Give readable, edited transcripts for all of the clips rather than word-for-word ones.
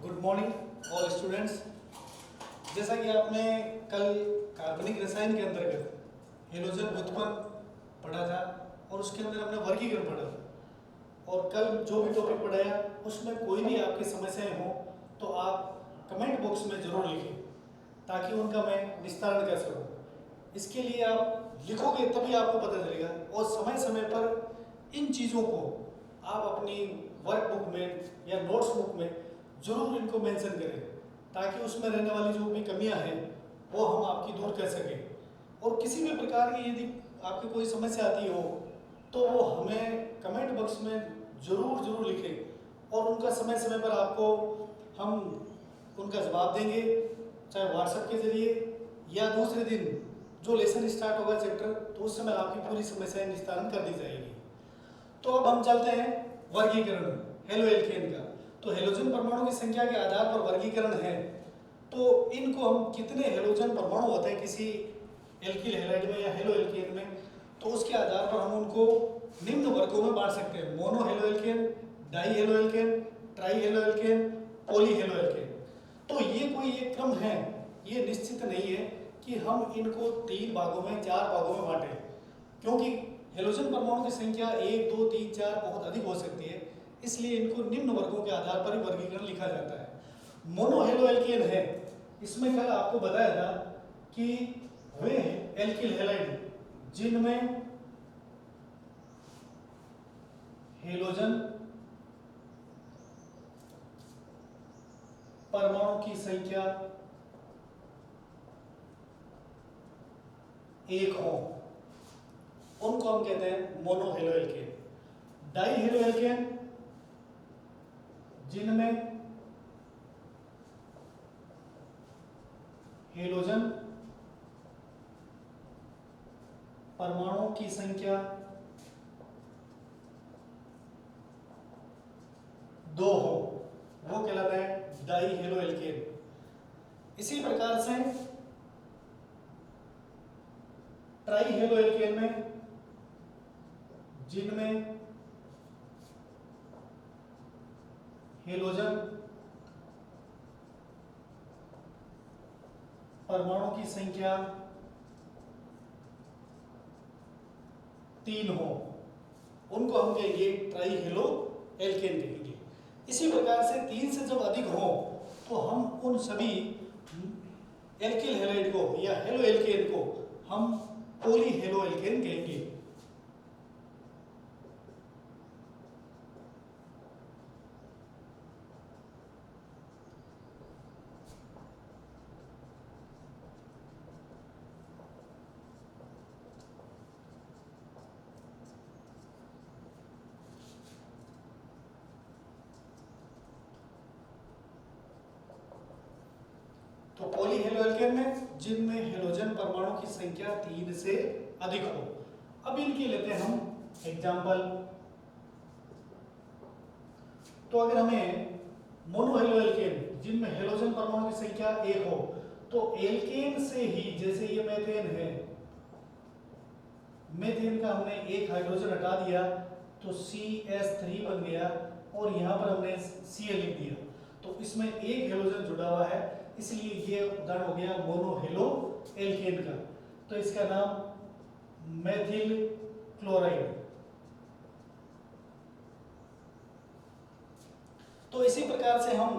Good morning all students. जैसा कि आपने कल कार्बनिक रसायन के अंतर्गत हेलोजन व्युत्पन्न पढ़ा था और उसके अंदर हमने वर्गीकरण पढ़ा था, और कल जो भी टॉपिक पढ़ाया उसमें कोई भी आपकी समस्याएं हो तो आप कमेंट बॉक्स में ज़रूर लिखें ताकि उनका मैं निस्तारण कर सकूं। इसके लिए आप लिखोगे तभी आपको पता चलेगा, और समय समय पर इन चीज़ों को आप अपनी वर्कबुक में या नोट्स बुक में ज़रूर इनको मेंशन करें ताकि उसमें रहने वाली जो भी कमियां हैं वो हम आपकी दूर कर सकें। और किसी भी प्रकार की यदि आपकी कोई समस्या आती हो तो वो हमें कमेंट बॉक्स में ज़रूर ज़रूर लिखें, और उनका समय समय पर आपको हम उनका जवाब देंगे, चाहे व्हाट्सएप के ज़रिए या दूसरे दिन जो लेसन स्टार्ट होगा चैप्टर, तो उस समय आपकी पूरी समस्याएं निस्तारण कर दी जाएगी। तो अब हम चलते हैं वर्गीकरण हेलो एल्केन का। तो हेलोजन परमाणु की संख्या के आधार पर वर्गीकरण है। तो इनको हम कितने हेलोजन परमाणु होते हैं किसी एल्किल हैलाइड में या हेलो एल्केन में, तो उसके आधार पर हम उनको निम्न वर्गों में बांट सकते हैं: mono halo alkane, die halo alkane, try halo alkane, poly halo alkane. तो ये कोई एक क्रम है, ये निश्चित नहीं है कि हम इनको 3 भागों में 4 भागों में बांटें, क्योंकि हेलोजन परमाणु की संख्या 1, 2, 3, 4 बहुत अधिक हो सकती है, इसलिए इनको निम्न वर्गों के आधार पर ही वर्गीकरण लिखा जाता है। मोनो हेलो एल्केन है, इसमें कल आपको बताया था कि वे एल्किल हैलाइड जिनमें हेलोजन परमाणु की संख्या 1 हो, उनको हम कहते हैं mono halo alkane. Die halo alkane जिनमें हेलोजन परमाणु की संख्या 2 हो, वो कहलाता है डाई हेलो एल्केन। इसी प्रकार से ट्राई हेलो एल्केन में जिनमें हेलोजन परमाणु की संख्या 3 हो, उनको हम कहेंगे ट्राई हेलो एल्केन कहेंगे। इसी प्रकार से 3 से जब अधिक हो तो हम उन सभी एल्किल हैलाइड को या हेलो एल्केन को हम पॉली हेलो एल्केन कहेंगे। तो पॉली हेलो एल्केन में जिनमें हेलोजन परमाणु की संख्या 3 से अधिक हो। अब इनके लेते हैं हम एग्जाम्पल। तो अगर हमें मोनो हेलो एल्केन जिनमें हेलोजन परमाणु की संख्या 1 हो, तो एल्केन से ही, जैसे ये मेथेन है, मेथेन का हमने एक हाइड्रोजन हटा दिया तो CH3 बन गया, और यहाँ पर हमने Cl लिख दिया, तो इसमें एक हेलोजन जुड़ा हुआ है, इसलिए ये उदाहरण हो गया मोनो हेलो एल्केन का। तो इसका नाम मेथिल क्लोराइड। तो इसी प्रकार से हम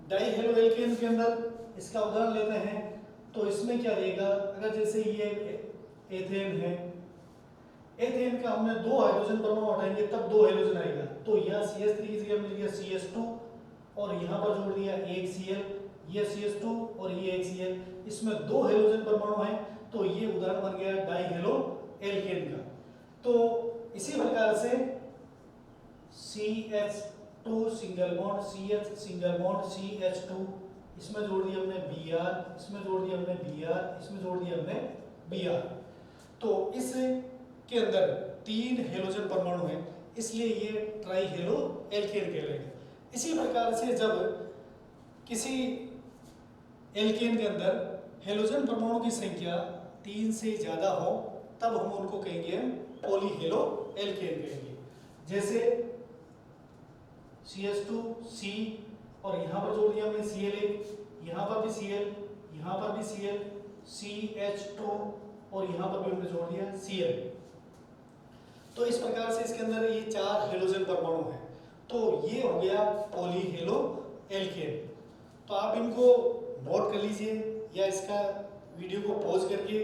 डाई हेलो एल्केन के अंदर इसका उदाहरण लेते हैं। तो इसमें क्या रहेगा, अगर जैसे ये एथेन है, एथेन का हमने 2 हाइड्रोजन परमाणु हटाएंगे तब 2 हेलोजन आएगा, तो यहाँ CH3 की जगह मिल गया CH2, और यहाँ पर जोड़ दिया एक Cl, ये CH2 और ये एक Cl, इसमें 2 हेलोजन परमाणु हैं, तो ये उदाहरण बन गया डाई हेलो एल्केन का। तो इसी प्रकार से CH2 single bond, CH single bond, CH2, इसमें जोड़ दिया हमने Br, इसमें जोड़ दिया हमने Br, इसमें जोड़ दिया हमने Br। तो इस के अंदर 3 हेलोजन परमाणु हैं, इसलिए ये ट्राई हेलो एल्केन कहलाएगा। इसी प्रकार से जब किसी एल्केन के अंदर हेलोजन परमाणु की संख्या 3 से ज्यादा हो तब हम उनको कहेंगे पॉली हेलो एल्केन कहेंगे। जैसे CH2C और यहाँ पर जोड़ दिया हमने Cl1, यहाँ पर भी Cl, यहाँ पर भी Cl, CH2 और यहाँ पर भी हमने जोड़ दिया Cl। तो इस प्रकार से इसके अंदर ये 4 हेलोजन परमाणु हैं। तो ये हो गया पॉलीहेलो एल्केन। तो आप इनको नोट कर लीजिए या इसका वीडियो को पॉज करके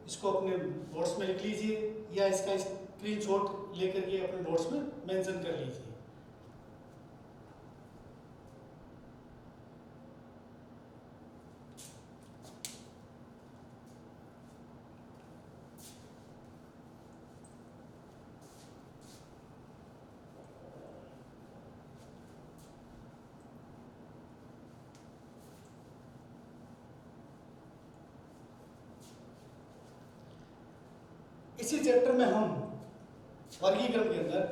इसको अपने नोट्स में लिख लीजिए या इसका स्क्रीनशॉट लेकर के अपने नोट्स में मेंशन कर लीजिए। इसी चैप्टर में हम वर्गीकरण के अंदर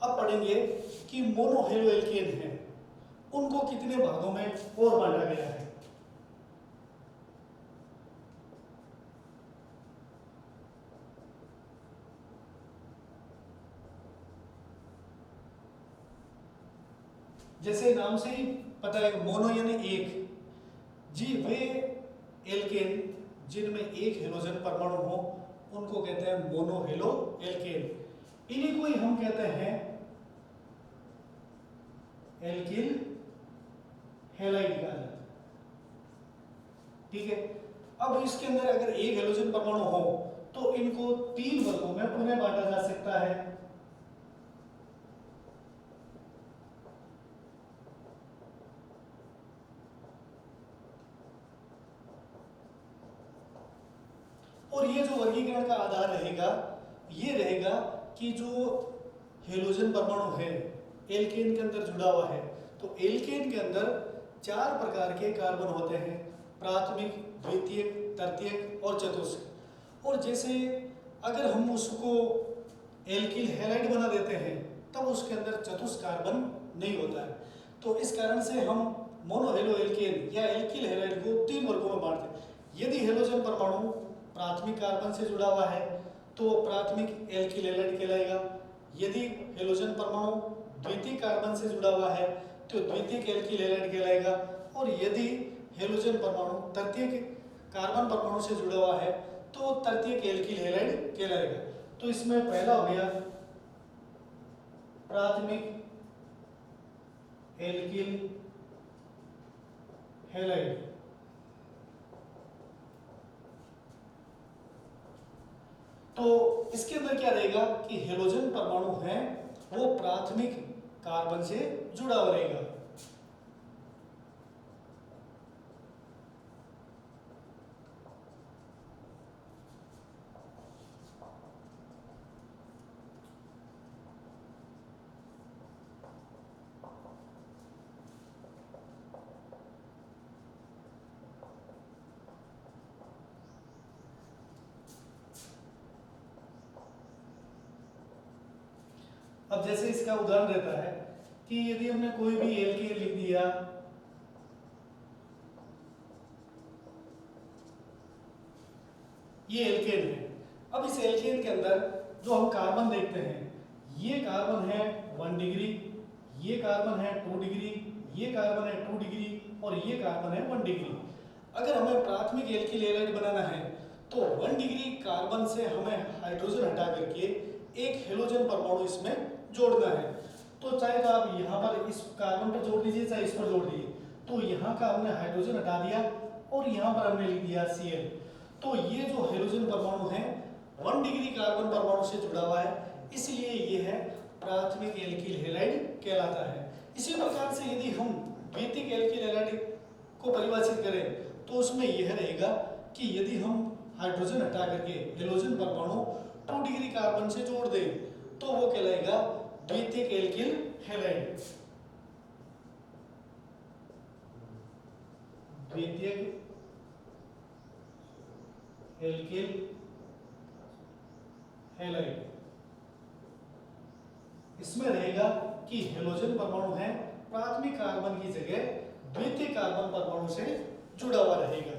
अब पढ़ेंगे कि मोनोहेलो एल्केन है उनको कितने भागों में और बांटा गया है। जैसे नाम से ही पता है मोनो यानी एक, जी वे एल्केन जिनमें एक हेलोजन परमाणु हो उनको कहते हैं मोनोहेलो एल्केन। इन्हीं को ही हम कहते हैं एल्किल हैलाइड का। ठीक है, अब इसके अंदर अगर एक हेलोजन परमाणु हो तो इनको 3 वर्गों में पुनः बांटा जा सकता है। और ये जो वर्गीकरण का आधार रहेगा ये रहेगा कि जो हेलोजन परमाणु है एल्केन के अंदर जुड़ा हुआ है, तो एल्केन के अंदर 4 प्रकार के कार्बन होते हैं, प्राथमिक, द्वितीयक, तृतीयक और चतुष्क। और जैसे अगर हम उसको एल्किल हैलाइड बना देते हैं तब उसके अंदर चतुष्क कार्बन नहीं होता है। तो इस कारण से हम मोनोहेलो एल्केन या एल्किल हैलाइड को 3 वर्गों में बांटते हैं। यदि हेलोजन परमाणु प्राथमिक कार्बन से जुड़ा हुआ है तो प्राथमिक एल्किल हैलाइड कहलाएगा। यदि हेलोजन परमाणु द्वितीयक कार्बन से जुड़ा हुआ है तो द्वितीयक एल्किल हैलाइड कहलाएगा। और यदि हेलोजन परमाणु तृतीयक कार्बन परमाणु से जुड़ा हुआ है तो तृतीयक एल्किल हैलाइड कहलाएगा। तो इसमें पहला हो गया प्राथमिक एल्किल हैलाइड। तो इसके अंदर क्या रहेगा कि हेलोजन परमाणु है वो प्राथमिक कार्बन से जुड़ा हुआ रहेगा। अब जैसे इसका उदाहरण रहता है कि यदि हमने कोई भी एल्केन लिख दिया, ये एल्केन है। अब इस एल्केन के अंदर जो हम कार्बन देखते हैं ये कार्बन है 1 डिग्री, ये कार्बन है 2 डिग्री, ये कार्बन है 2 डिग्री और ये कार्बन है 1 डिग्री। अगर हमें प्राथमिक एल्किल हैलाइड बनाना है तो 1 डिग्री कार्बन से हमें हाइड्रोजन हटा करके एक हेलोजन परमाणु इसमें जोड़ना है। तो चाहे तो आप यहाँ पर इस कार्बन पर जोड़ दीजिए चाहे इस पर जोड़ दीजिए। तो यहाँ का हमने हाइड्रोजन हटा दिया और यहाँ पर हमने लिख दिया Cl। तो ये जो हेलोजन परमाणु है 1 डिग्री कार्बन परमाणु से जुड़ा हुआ है, इसलिए ये है प्राथमिक एल्किल हैलाइड कहलाता है। इसी प्रकार से यदि हम द्वितीयक एल्किल हैलाइड को परिभाषित करें तो उसमें यह रहेगा कि यदि हम हाइड्रोजन हटा करके हेलोजन परमाणु 2 डिग्री कार्बन से जोड़ दें तो वो कहलाएगा द्वितीयक एल्किल हैलाइड। द्वितीयक एल्किल हैलाइड। इसमें रहेगा कि हेलोजन परमाणु है प्राथमिक कार्बन की जगह द्वितीयक कार्बन परमाणु से जुड़ा हुआ रहेगा।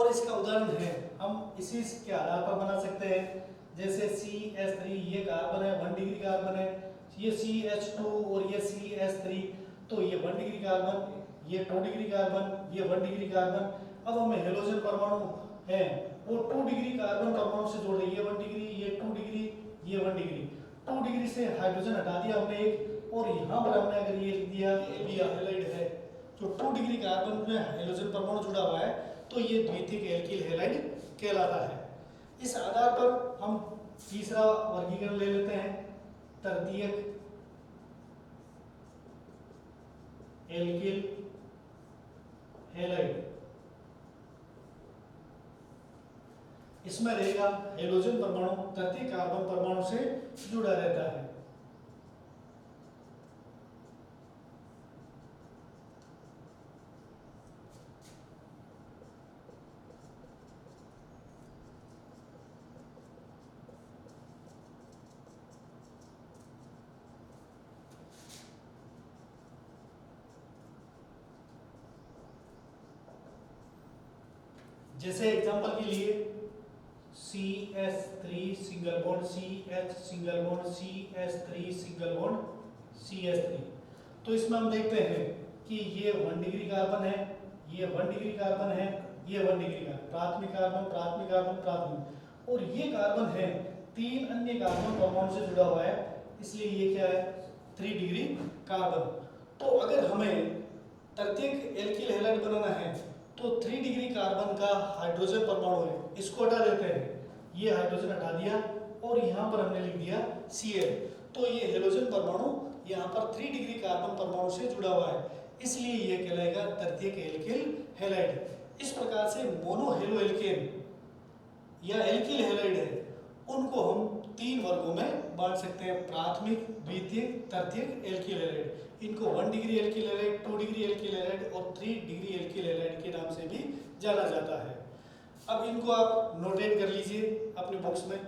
और इसका उदाहरण है, हम इसी के आधार पर बना सकते हैं। जैसे CH3 ये कार्बन है, 1 डिग्री कार्बन है, ये CH2 और ये CH3, तो ये 1 डिग्री कार्बन, ये 2 डिग्री कार्बन, ये 1 डिग्री कार्बन। अब हमें हेलोजन परमाणु है वो 2 डिग्री कार्बन परमाणु से जोड़ रहे, ये 1 डिग्री, ये 2 डिग्री, ये 1 डिग्री। 2 डिग्री से हाइड्रोजन हटा दिया हमने एक, और यहाँ पर हमने अगर ये लिख दिया ये हैलाइड है, जो 2 डिग्री कार्बन में हेलोजन परमाणु जुड़ा हुआ है, तो ये द्वितीयक एल्किल हैलाइड कहलाता है। इस आधार पर हम तीसरा वर्गीकरण ले लेते हैं, तृतीयक एल्किल हैलाइड। इसमें रहेगा हेलोजन परमाणु तृतीय कार्बन परमाणु से जुड़ा रहता है। जैसे एग्जांपल के लिए CH3 single bond CH single bond CH3 single bond CH3, तो इसमें हम देखते हैं कि ये 1 डिग्री कार्बन है, ये 1 डिग्री कार्बन है, ये 1 डिग्री कार्बन, प्राथमिक कार्बन, प्राथमिक कार्बन, प्राथमिक, और ये कार्बन है 3 अन्य कार्बन परमाणु से जुड़ा हुआ है, इसलिए ये क्या है 3 डिग्री कार्बन। तो अगर हमें तृतीयक एल्किल हैलाइड बनाना है तो 3 डिग्री कार्बन का हाइड्रोजन परमाणु है, इसको हटा देते हैं, ये हाइड्रोजन हटा दिया और यहाँ पर हमने लिख दिया Cl, तो ये हेलोजन परमाणु यहाँ पर 3 डिग्री कार्बन परमाणु से जुड़ा हुआ है, इसलिए ये कहलाएगा तृतीयक एल्किल हैलाइड। इस प्रकार से मोनो हेलो एल्केन या एल्किल हैलाइड है उनको हम 3 वर्गों में बांट सकते हैं, प्राथमिक, द्वितीयक, तृतीयक एल्किल हैलाइड। इनको 1 degree alkyl halide, 2 degree alkyl halide और 3 डिग्री एल्किल हैलाइड के नाम से भी जाना जाता है। अब इनको आप नोटेट कर लीजिए अपने बुक्स में।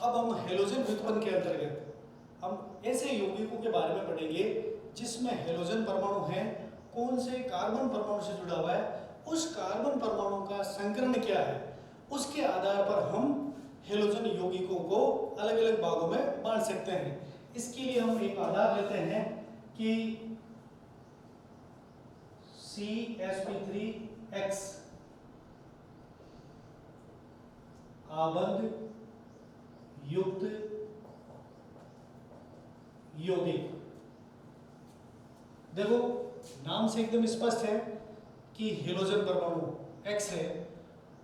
अब हम हेलोजन व्युत्पन्न के अंतर्गत हम ऐसे यौगिकों के बारे में पढ़ेंगे जिसमें हेलोजन परमाणु है, कौन से कार्बन परमाणु से जुड़ा हुआ है, उस कार्बन परमाणु का संकरण क्या है, उसके आधार पर हम हेलोजन यौगिकों को अलग अलग भागों में बांट सकते हैं। इसके लिए हम एक आधार लेते हैं कि CsP3X आबंध युक्त यौगिक। देखो नाम से एकदम स्पष्ट है कि हेलोजन परमाणु X है,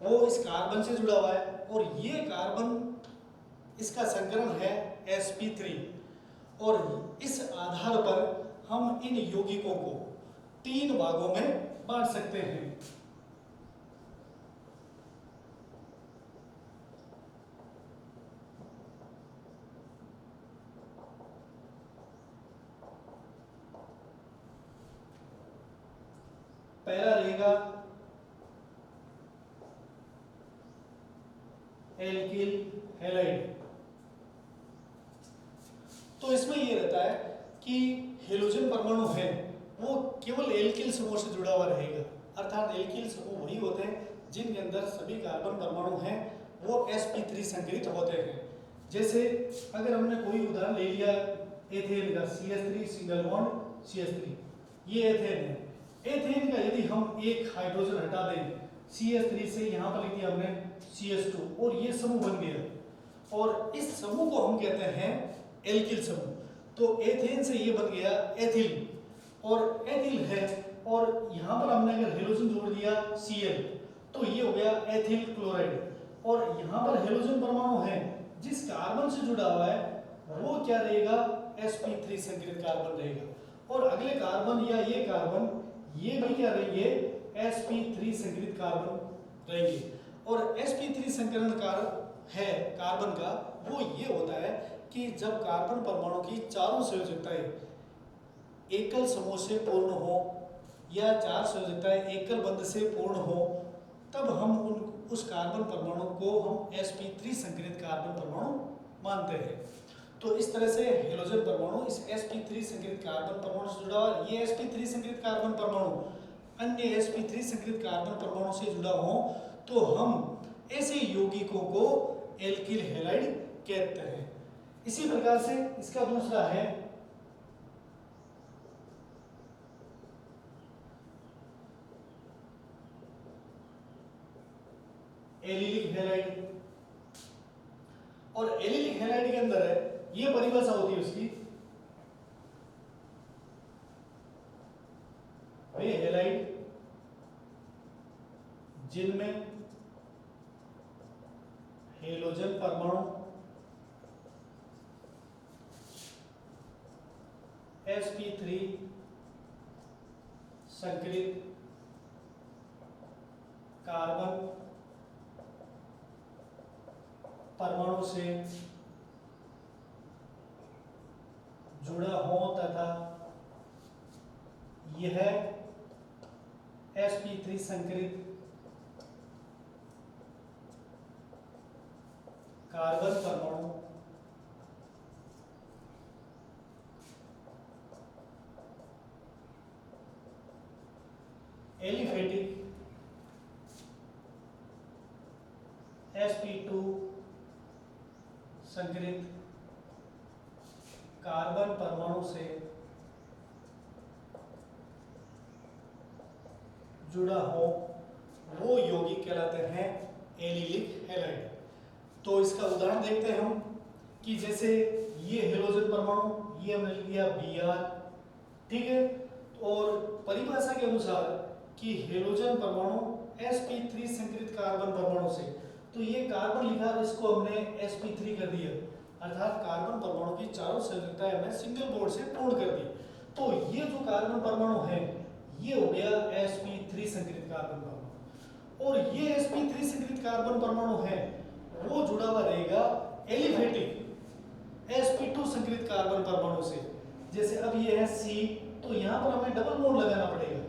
वो इस कार्बन से जुड़ा हुआ है और ये कार्बन इसका संकरण है sp3, और इस आधार पर हम इन यौगिकों को 3 भागों में बांट सकते हैं। पहला रहेगा एल्किल हैलाइड। तो इसमें यह रहता है कि हेलोजन परमाणु है वो केवल एल्किल समूह से जुड़ा हुआ रहेगा, अर्थात एल्किल समूह वही होते हैं जिनके अंदर सभी कार्बन परमाणु हैं वो sp3 संकरित होते हैं। जैसे अगर हमने कोई उदाहरण ले लिया एथेन का, CH3 सिंगल बॉन्ड CH3, ये एथेन है। एथेन का यदि हम एक हाइड्रोजन हटा दें CH3 से, यहाँ पर लिख दिया हमने CH2, और ये समूह बन गया और इस समूह को हम कहते हैं एल्किल समूह। तो एथेन से ये बन गया एथिल, और एथिल है और यहाँ पर हमने अगर हेलोजन जोड़ दिया Cl तो ये हो गया एथिल क्लोराइड, और यहाँ पर हेलोजन परमाणु है जिस कार्बन से जुड़ा हुआ है वो क्या रहेगा sp3 संकरित कार्बन रहेगा, और अगले कार्बन या ये कार्बन ये भी क्या रहेंगे sp3 संकरित कार्बन रहेंगे। और sp3 संकरण कार है कार्बन का वो ये होता है कि जब कार्बन परमाणु की चारों संयोजकताएं एकल समूह से पूर्ण हो या चार संयोजकताएं एकल बंध से पूर्ण हो, तब हम उस कार्बन परमाणु को हम sp3 संकरित कार्बन परमाणु मानते हैं। तो इस तरह से हेलोजन परमाणु इस sp3 संकरित कार्बन परमाणु से जुड़ा हुआ। ये sp3 संकरित कार्बन परमाणु अन्य sp3 संकरित कार्बन परमाणु से जुड़ा हो तो हम ऐसे यौगिकों को एल्किल हैलाइड कहते हैं। इसी प्रकार से इसका दूसरा है एलिलिक हैलाइड। और एलिलिक हैलाइड के अंदर है, ये परिभाषा होती है उसकी, वे हैलाइड जिनमें हेलोजन परमाणु sp3 संकरित कार्बन परमाणु से जुड़ा हो तथा यह sp3 संकरित कार्बन परमाणु एलिफेटिक sp2 संकरित कार्बन परमाणु से जुड़ा हो, वो यौगिक कहलाते हैं एलिलिक हैलाइड। तो इसका उदाहरण देखते हैं हम कि जैसे ये हेलोजन परमाणु, ये हमने लिया Br, ठीक है। और परिभाषा के अनुसार कि हेलोजन परमाणु sp3 संकरित कार्बन परमाणु से, तो ये कार्बन लिखा और इसको हमने sp3 कर दिया, अर्थात कार्बन परमाणु की चारों संयोजकताएं हमने सिंगल बॉन्ड से पूर्ण कर दी। तो ये जो कार्बन परमाणु है ये हो गया sp3 संकरित कार्बन परमाणु। और ये sp3 संकरित कार्बन परमाणु है वो जुड़ा हुआ रहेगा एलिफेटिक sp2 संकरित कार्बन परमाणु से। जैसे अब ये है C, तो यहाँ पर हमें डबल बॉन्ड लगाना पड़ेगा।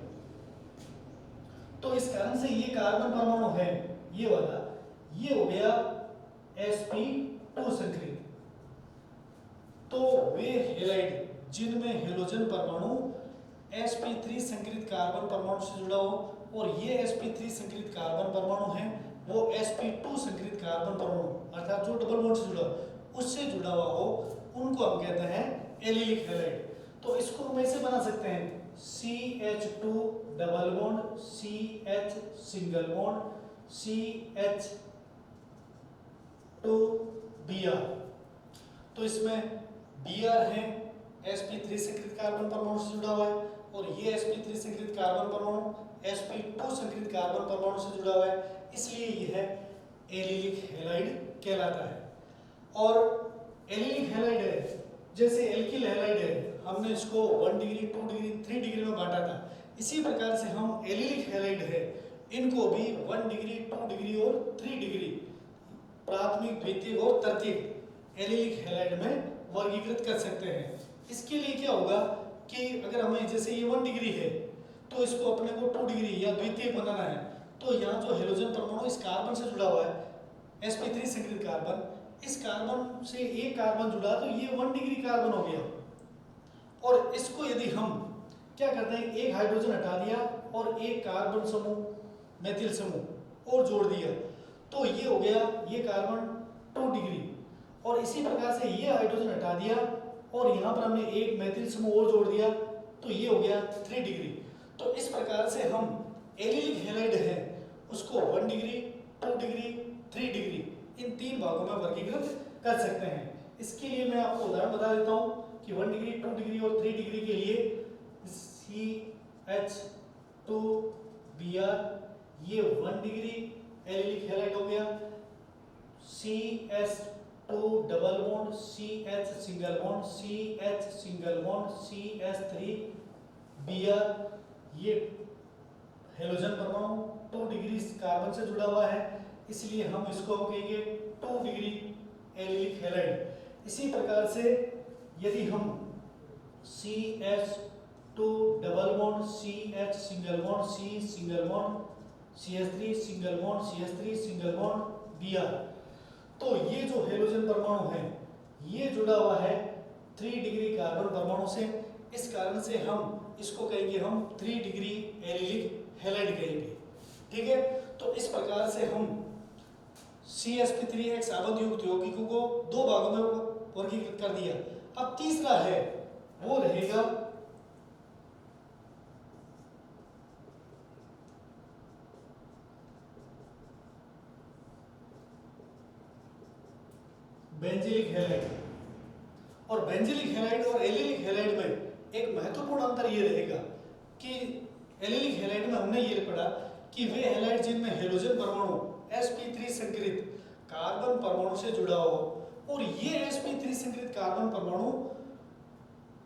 तो इस कारण से ये कार्बन परमाणु है ये वाला, ये हो गया sp2 संकरित। तो वे हैलाइड जिनमें हेलोजन परमाणु sp3 संकरित कार्बन परमाणु से जुड़ा हो और ये sp3 संकरित कार्बन परमाणु है वो sp2 संकरित कार्बन परमाणु अर्थात जो डबल बॉन्ड से जुड़ा उससे जुड़ा हुआ हो, उनको हम कहते हैं एलिलिक हैलाइड। तो इसको हम ऐसे बना सकते हैं CH2 double bond CH single bond CH2Br। तो इसमें Br है sp3 संकरित कार्बन परमाणु से जुड़ा हुआ है और ये sp3 संकरित कार्बन परमाणु sp2 संकरित कार्बन परमाणु से जुड़ा हुआ है, इसलिए यह एलिलिक हैलाइड कहलाता है। और एलिलिक हैलाइड है जैसे एल्किल हैलाइड है, हमने इसको 1 डिग्री 2 डिग्री 3 डिग्री में बांटा था, इसी प्रकार से हम एलिलिक हैलाइड है इनको भी 1 डिग्री 2 डिग्री और 3 डिग्री प्राथमिक द्वितीयक और तृतीयक एलिलिक हैलाइड में वर्गीकृत कर सकते हैं। इसके लिए क्या होगा कि अगर हमें जैसे ये 1 डिग्री है तो इसको अपने को 2 डिग्री या द्वितीयक बनाना है, तो यहाँ जो हेलोजन परमाणु इस कार्बन से जुड़ा हुआ है sp3 संकरित कार्बन, इस कार्बन से एक कार्बन जुड़ा तो ये 1 डिग्री कार्बन हो गया। और इसको यदि हम क्या करते हैं, एक हाइड्रोजन हटा दिया और एक कार्बन समूह मेथिल समूह और जोड़ दिया, तो ये हो गया ये कार्बन 2 डिग्री। और इसी प्रकार से ये हाइड्रोजन हटा दिया और यहाँ पर हमने एक मेथिल समूह और जोड़ दिया, तो ये हो गया 3 डिग्री। तो इस प्रकार से हम एलिलिक हैलाइड है उसको 1 डिग्री 2 डिग्री 3 डिग्री इन 3 भागों में वर्गीकृत कर सकते हैं। इसके लिए मैं आपको उदाहरण बता देता हूँ कि 1 डिग्री 2 डिग्री और 3 डिग्री के लिए CH2Br ये 1 डिग्री एलिलिक हैलाइड हो गया, CH2 double bond CH single bond CH single bond CH3Br ये हेलोजन परमाणु 2 डिग्री कार्बन से जुड़ा हुआ है, इसलिए हम इसको कहेंगे 2 डिग्री एलिलिक हैलाइड। इसी प्रकार से यदि हम CH2 double bond CH single bond C single bond CH3 single bond CH3 single bond Br, तो ये जो हेलोजन परमाणु है ये जुड़ा हुआ है 3 डिग्री कार्बन परमाणु से। इस कारण से हम इसको कहेंगे हम 3 डिग्री एलिलिक हैलाइड कहेंगे। ठीक है, तो इस प्रकार से हम CsP3 आबंध युक्त यौगिकों को 2 भागों में वर्गीकृत कर दिया। अब तीसरा है वो रहेगा बेंजीलिक हैलाइड। और बेंजीलिक हैलाइड और एलिलिक हैलाइड में एक महत्वपूर्ण अंतर ये रहेगा कि एलिलिक हैलाइड में हमने ये पढ़ा कि वे हैलाइड जिनमें हेलोजन परमाणु sp3 संकरित कार्बन परमाणु से जुड़ा हो, और ये sp3 संकरित कार्बन परमाणु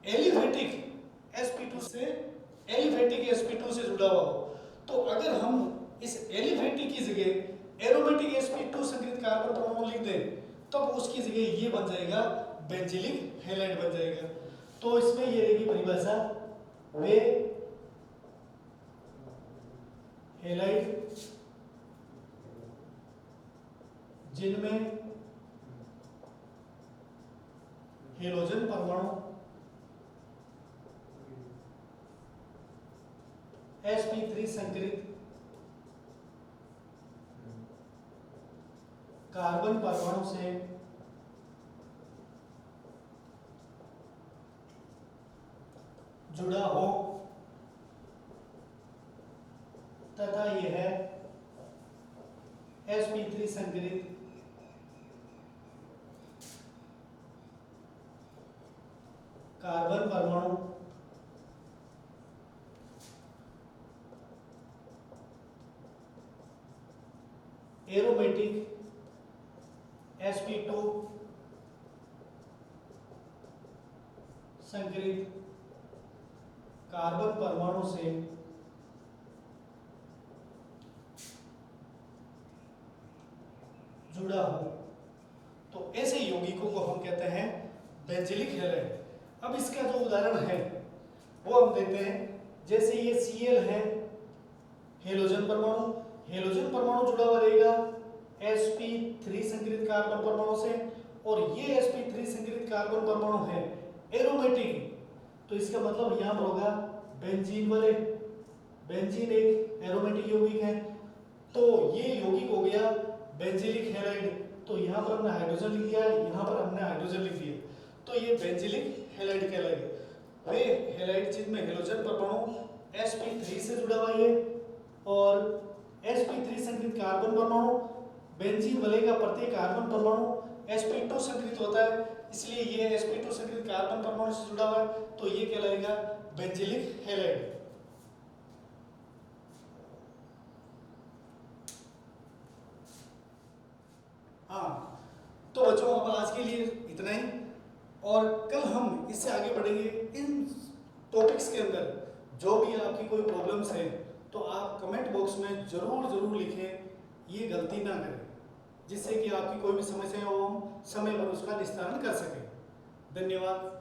एलिफेटिक sp2 से जुड़ा हुआ हो। तो अगर हम इस एलिफेटिक की जगह एरोमेटिक sp2 संकरित कार्बन परमाणु लिख दें तब उसकी जगह ये बन जाएगा बेंजीलिक हैलाइड बन जाएगा। तो इसमें ये रहेगी परिभाषा, वे हैलाइड जिनमें हेलोजन परमाणु sp3 संकरित कार्बन परमाणु से जुड़ा हो तथा यह sp3 संकरित कार्बन परमाणु एरोमेटिक sp2 संकरित कार्बन परमाणु से जुड़ा हो, तो ऐसे यौगिकों को हम कहते हैं बेंजीलिक हैलाइड। अब इसका जो उदाहरण है वो हम देते हैं, जैसे ये Cl है हेलोजन परमाणु, हेलोजन परमाणु जुड़ा हुआ रहेगा sp3 संकरित कार्बन परमाणु से, और ये sp3 संकरित कार्बन परमाणु है एरोमेटिक, तो इसका मतलब यहाँ पर होगा बेंजीन वाले। बेंजीन एक एरोमेटिक यौगिक है, तो ये यौगिक हो गया बेंजीलिक हैलाइड। तो यहाँ पर हमने हाइड्रोजन लिख दिया, यहाँ पर हमने हाइड्रोजन लिख दिया, तो ये बेंजीलिक हैलाइड कहलाएगा। वे हैलाइड जिनमें हेलोजन परमाणु sp3 से जुड़ा हुआ है और sp3 संकरित कार्बन परमाणु बेंजीन वाले का प्रत्येक कार्बन परमाणु sp2 संकरित होता है, इसलिए ये sp2 संकरित कार्बन परमाणु से जुड़ा हुआ है, तो ये कहलाएगा बेंजीलिक हैलाइड। हाँ, तो बच्चों अब आज के लिए इतना ही, और कल हम इससे आगे बढ़ेंगे इन टॉपिक्स के अंदर। जो भी आपकी कोई प्रॉब्लम्स है तो आप कमेंट बॉक्स में जरूर लिखें, ये गलती ना करें, जिससे कि आपकी कोई भी समस्या हो हम समय पर उसका निस्तारण कर सकें। धन्यवाद।